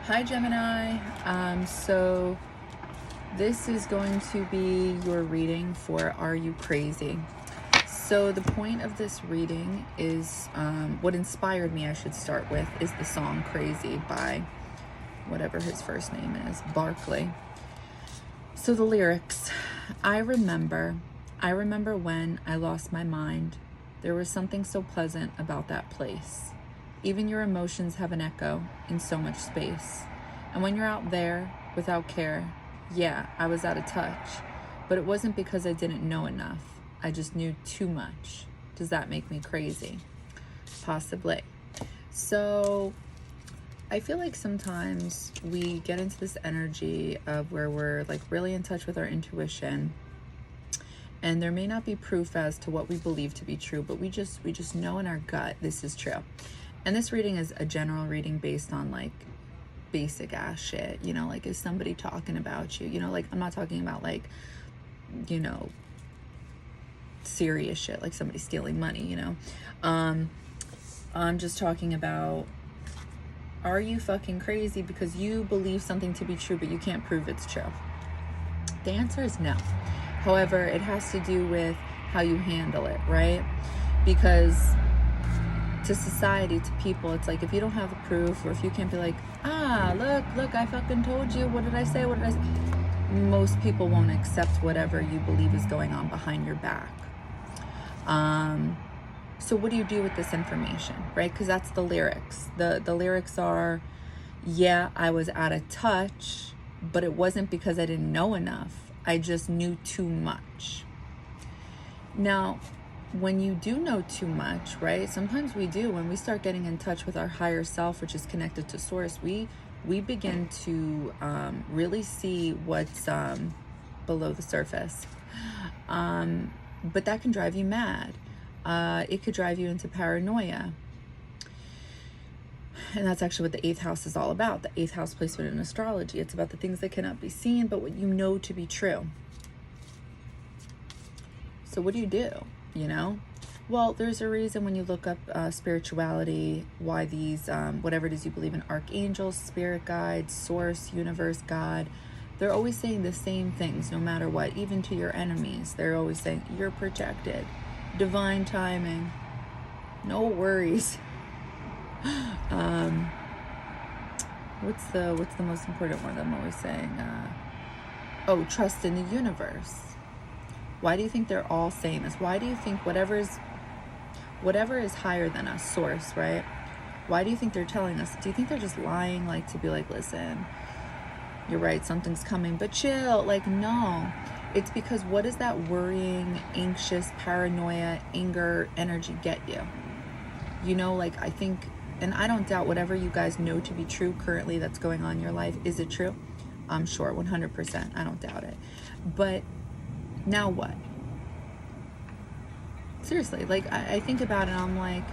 Hi Gemini. So this is going to be your reading for Are You Crazy? So the point of this reading is, what inspired me, I should start with, is the song Crazy by whatever his first name is, Barkley. So the lyrics, I remember when I lost my mind. There was something so pleasant about that place. Even your emotions have an echo in so much space. And when you're out there without care, yeah, I was out of touch. But it wasn't because I didn't know enough. I just knew too much. Does that make me crazy? Possibly. So I feel like sometimes we get into this energy of where we're like really in touch with our intuition, and there may not be proof as to what we believe to be true, but we just know in our gut this is true. And this reading is a general reading based on like basic ass shit, you know, like is somebody talking about you, you know, like I'm not talking about like, you know, serious shit like somebody stealing money, you know. I'm just talking about, are you fucking crazy because you believe something to be true but you can't prove it's true? The answer is no. However, it has to do with how you handle it, right? Because to society, to people, it's like if you don't have the proof, or if you can't be like, look, I fucking told you, what did I say, most people won't accept whatever you believe is going on behind your back. So what do you do with this information, right? Because that's the lyrics. The lyrics are, yeah, I was out of touch, but it wasn't because I didn't know enough. I just knew too much. Now, when you do know too much, right? Sometimes we do. When we start getting in touch with our higher self, which is connected to source, we begin to really see what's below the surface. But that can drive you mad. It could drive you into paranoia. And that's actually what the 8th house is all about. The 8th house placement in astrology. It's about the things that cannot be seen, but what you know to be true. So what do? You know? Well, there's a reason when you look up spirituality, why these, whatever it is you believe in, archangels, spirit guides, source, universe, God, they're always saying the same things no matter what. Even to your enemies, they're always saying, you're protected. Divine timing. No worries. What's the most important one I'm always saying? Trust in the universe. Why do you think they're all saying this? Why do you think whatever is higher than us, source, right? Why do you think they're telling us? Do you think they're just lying, like to be like, listen, you're right, something's coming, but chill? Like, no. It's because what does that worrying, anxious, paranoia, anger energy get you? You know, like I think, and I don't doubt whatever you guys know to be true currently that's going on in your life. Is it true? I'm sure, 100%. I don't doubt it. But now what? Seriously, like I think about it and I'm like,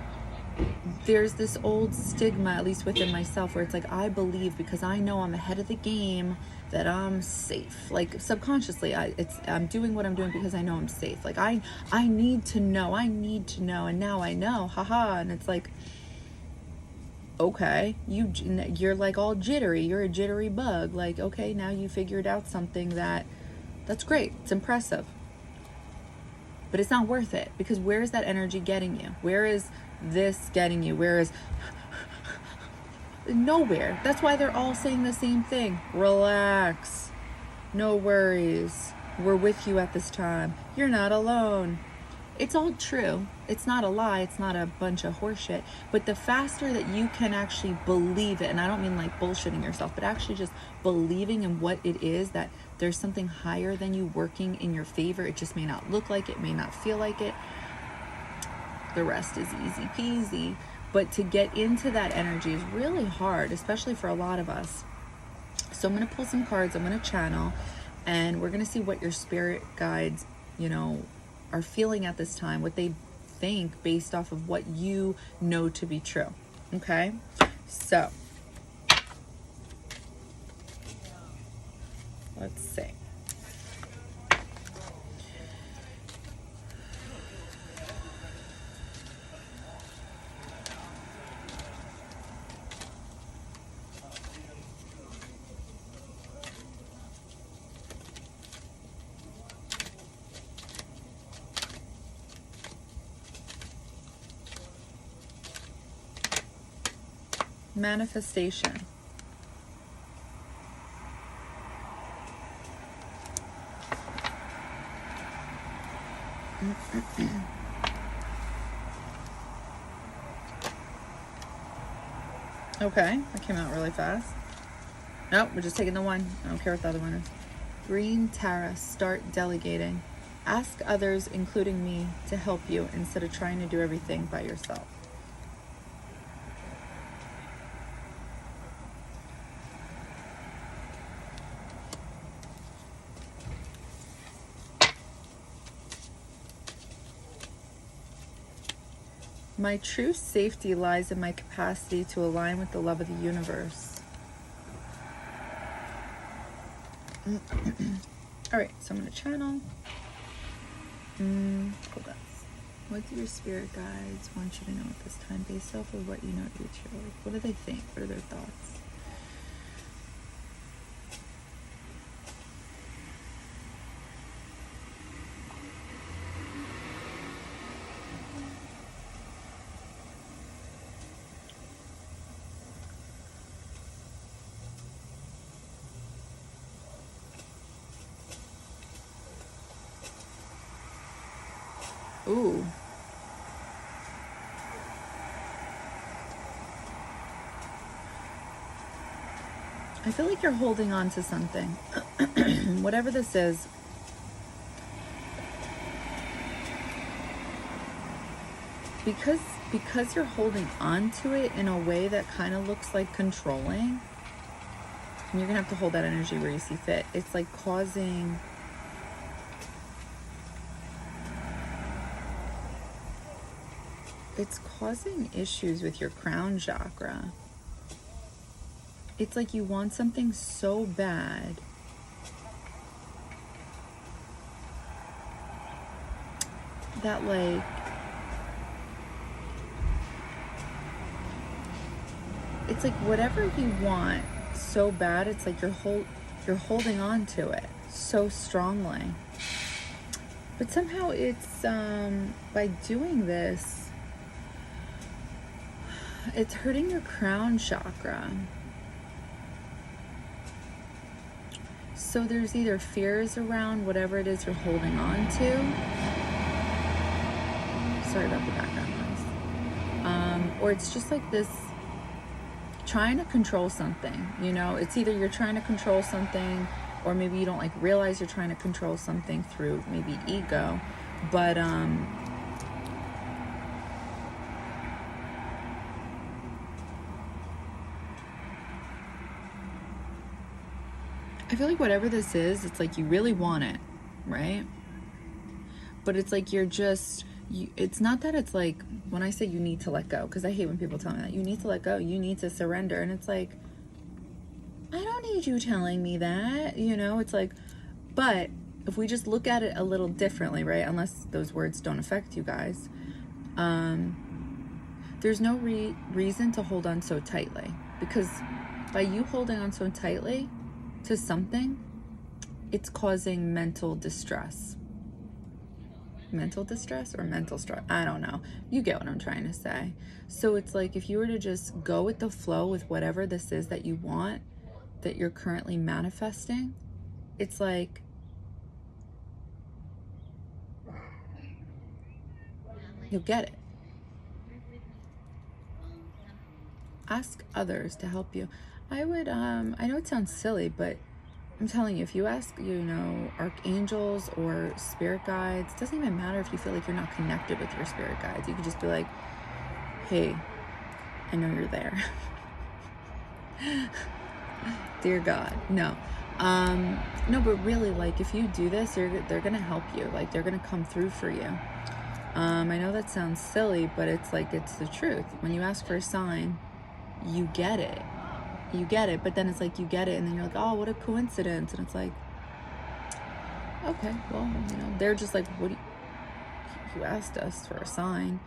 there's this old stigma, at least within myself, where it's like I believe because I know I'm ahead of the game that I'm safe. Like subconsciously, I'm doing what I'm doing because I know I'm safe. Like I need to know, and now I know, haha. And it's like, okay, you're like all jittery. You're a jittery bug. Like, okay, now you figured out something that's great. It's impressive. But it's not worth it, because where is that energy getting you? Where is this getting you? Where is nowhere? That's why they're all saying the same thing. Relax. No worries. We're with you at this time. You're not alone. It's all true. It's not a lie. It's not a bunch of horseshit. But the faster that you can actually believe it, and I don't mean like bullshitting yourself, but actually just believing in what it is, that there's something higher than you working in your favor. It just may not look like it, may not feel like it. The rest is easy peasy. But to get into that energy is really hard, especially for a lot of us. So I'm going to pull some cards. I'm going to channel, and we're going to see what your spirit guides, you know, are feeling at this time, what they think based off of what you know to be true. Okay? So, let's see. Manifestation. Okay, that came out really fast. Nope, we're just taking the one. I don't care what the other one is. Green Tara, start delegating. Ask others, including me, to help you instead of trying to do everything by yourself. My true safety lies in my capacity to align with the love of the universe. All right, so I'm going to channel. Hold on. What do your spirit guides want you to know at this time based off of what you know to be true? Like, what do they think? What are their thoughts? Ooh. I feel like you're holding on to something. Whatever this is. Because you're holding on to it in a way that kind of looks like controlling, and you're going to have to hold that energy where you see fit. It's like causing... It's causing issues with your crown chakra. It's like you want something so bad that, like, it's like whatever you want so bad, it's like you're holding on to it so strongly. But somehow it's by doing this, it's hurting your crown chakra. So there's either fears around whatever it is you're holding on to. Sorry about the background noise. Or it's just like this trying to control something, you know? It's either you're trying to control something, or maybe you don't like realize you're trying to control something through maybe ego. But I feel like whatever this is, it's like you really want it, right? But it's like you're just, it's not that it's like, when I say you need to let go, because I hate when people tell me that, you need to let go, you need to surrender. And it's like, I don't need you telling me that, you know? It's like, but if we just look at it a little differently, right? Unless those words don't affect you guys, there's no reason to hold on so tightly. Because by you holding on so tightly to something, it's causing mental distress. Mental distress or mental stress? I don't know. You get what I'm trying to say. So it's like if you were to just go with the flow with whatever this is that you want, that you're currently manifesting, it's like you'll get it. Ask others to help you. I would, I know it sounds silly, but I'm telling you, if you ask, you know, archangels or spirit guides, it doesn't even matter if you feel like you're not connected with your spirit guides. You could just be like, hey, I know you're there. Dear God. No. No, but really, like, if you do this, they're going to help you. Like, they're going to come through for you. I know that sounds silly, but it's like, it's the truth. When you ask for a sign, you get it. You get it, but then it's like you get it and then you're like, oh, what a coincidence. And it's like, okay, well, you know, they're just like, what do you asked us for a sign.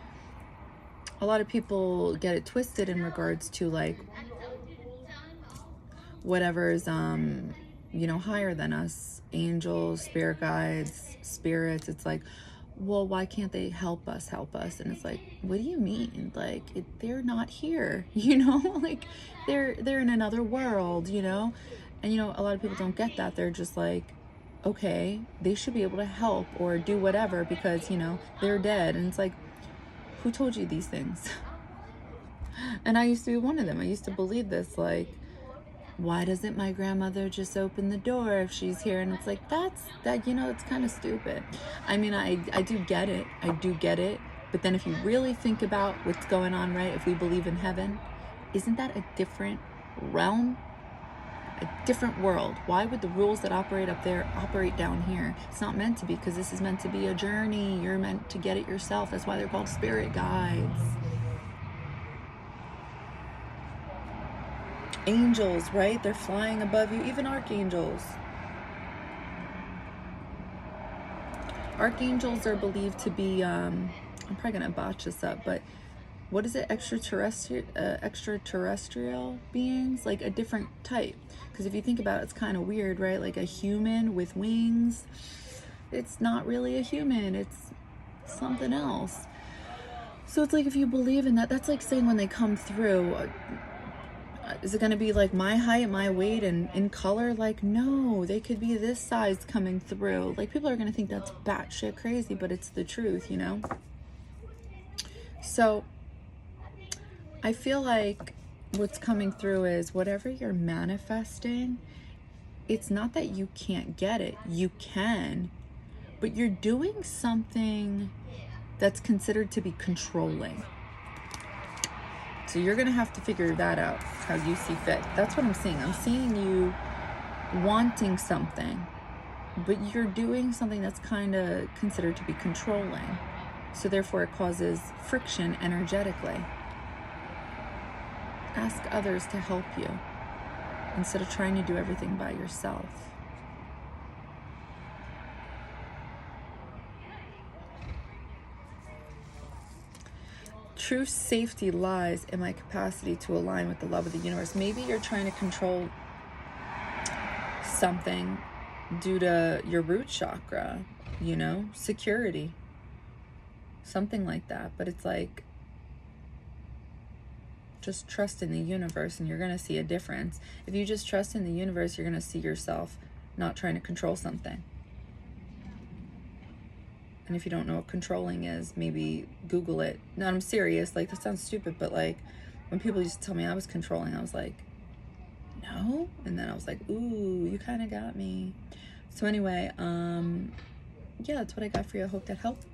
A lot of people get it twisted in regards to like whatever's you know, higher than us, angels, spirit guides, spirits. It's like, well, why can't they help us? And it's like, what do you mean? Like, they're not here, you know? Like, they're in another world, you know? And, you know, a lot of people don't get that. They're just like, okay, they should be able to help or do whatever because, you know, they're dead. And it's like, who told you these things? And I used to be one of them. I used to believe this, like, why doesn't my grandmother just open the door if she's here? And it's like, you know, it's kind of stupid. I mean, I do get it. I do get it. But then if you really think about what's going on, right? If we believe in heaven, isn't that a different realm? A different world? Why would the rules that operate up there operate down here? It's not meant to be, because this is meant to be a journey. You're meant to get it yourself. That's why they're called spirit guides. Angels, right? They're flying above you, even archangels. Archangels are believed to be, I'm probably going to botch this up, but what is it? Extraterrestrial beings? Like a different type. Because if you think about it, it's kind of weird, right? Like a human with wings. It's not really a human. It's something else. So it's like, if you believe in that, that's like saying when they come through, is it going to be like my height, my weight, and in color? Like, no, they could be this size coming through. Like, people are going to think that's batshit crazy, but it's the truth, you know? So I feel like what's coming through is whatever you're manifesting, it's not that you can't get it. You can, but you're doing something that's considered to be controlling. So you're going to have to figure that out how you see fit. That's what I'm seeing. I'm seeing you wanting something, but you're doing something that's kind of considered to be controlling. So therefore it causes friction energetically. Ask others to help you instead of trying to do everything by yourself. True safety lies in my capacity to align with the love of the universe. Maybe you're trying to control something due to your root chakra, you know, security, something like that. But it's like, just trust in the universe and you're going to see a difference. If you just trust in the universe, you're going to see yourself not trying to control something. And if you don't know what controlling is, maybe Google it. No, I'm serious. Like, that sounds stupid, but like, when people used to tell me I was controlling, I was like, no. And then I was like, ooh, you kind of got me. So anyway, yeah, that's what I got for you. I hope that helped.